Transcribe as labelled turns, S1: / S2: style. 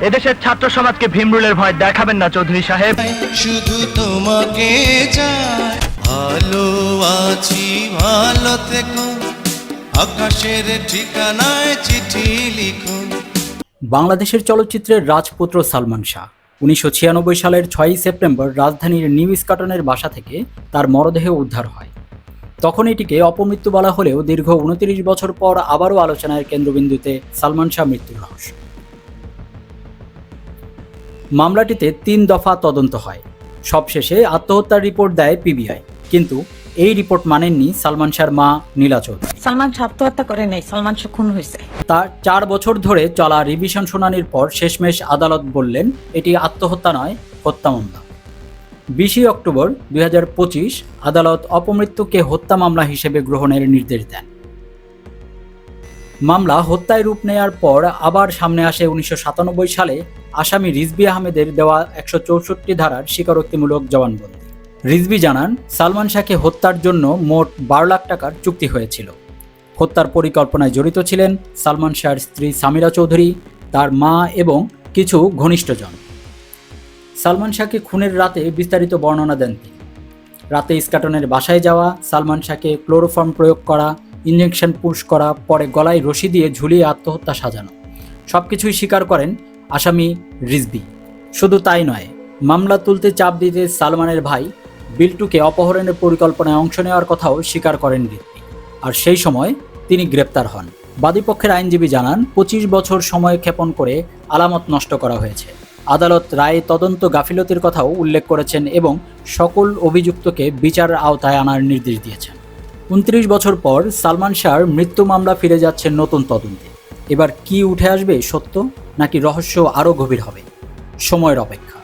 S1: এদেশের ছাত্র সমাজকে ভীমরুলের ভয় দেখাবেন না চৌধুরী সাহেব।
S2: শুধু তোমাকে চাই, ভালো আছি ভালো থেকো, আকাশের ঠিকানায় চিঠি লিখো।
S3: বাংলাদেশের চলচ্চিত্রের রাজপুত্র সালমান শাহ 1996 সালের 6 সেপ্টেম্বর রাজধানীর নিউ ইস্কাটনের বাসা থেকে তার মরদেহ উদ্ধার হয়। তখন এটিকে অপমৃত্যু বলা হলেও দীর্ঘ 29 বছর পর আবারও আলোচনার কেন্দ্রবিন্দুতে সালমান শাহ মৃত্যুর রহস্য। মামলাটিতে 3 দফা তদন্ত হয়। সবশেষে আত্মহত্যার রিপোর্ট দেয় পিবিআই, কিন্তু এই রিপোর্ট মানেননি সালমান শাহর মা নীলা চৌধুরী।
S4: সালমান শাহ আত্মহত্যা করে নাই, সালমান শাহ খুন হয়েছে।
S3: তার 4 বছর ধরে চলা রিভিশন শুনানির পর শেষমেশ আদালত বললেন এটি আত্মহত্যা নয়, হত্যা মামলা। 20 অক্টোবর 2025 আদালত অপমৃত্যুকে হত্যা মামলা হিসেবে গ্রহণের নির্দেশ দেন। মামলা হত্যায় রূপ নেয়ার পর আবার সামনে আসে 1997 সালে আসামি রিজভী আহমেদের দেওয়া 164 ধারার স্বীকারোক্তিমূলক জবানবন্দি। রিজভী জানান, সালমান শাহকে হত্যার জন্য মোট 12 লাখ টাকার চুক্তি হয়েছিল। হত্যার পরিকল্পনায় জড়িত ছিলেন সালমান শাহর স্ত্রী সামিরা চৌধুরী, তার মা এবং কিছু ঘনিষ্ঠজন। সালমান শাহকে খুনের রাতে বিস্তারিত বর্ণনা দেন তিনি। রাতে ইস্কাটনের বাসায় যাওয়া, সালমান শাহকে ক্লোরোফর্ম প্রয়োগ করা, ইঞ্জেকশন পুশ করা, পরে গলায় রশি দিয়ে ঝুলিয়ে আত্মহত্যা সাজানো, সবকিছুই স্বীকার করেন আসামি রিজভী। শুধু তাই নয়, মামলা তুলতে চাপ দিতে সালমানের ভাই বিল্টুকে অপহরণের পরিকল্পনায় অংশ নেওয়ার কথাও স্বীকার করেন রিজভী। আর সেই সময় তিনি গ্রেপ্তার হন। বাদীপক্ষের আইনজীবী জানান, 25 বছর সময় ক্ষেপণ করে আলামত নষ্ট করা হয়েছে। আদালত রায়ে তদন্ত গাফিলতির কথাও উল্লেখ করেছেন এবং সকল অভিযুক্তকে বিচারের আওতায় আনার নির্দেশ দিয়েছেন। 29 বছর পর সালমান শাহর মৃত্যু মামলা ফিরে যাচ্ছে নতুন তদন্তে। এবার কি উঠে আসবে, সত্য নাকি রহস্য আরও গভীর হবে? সময়ের অপেক্ষা।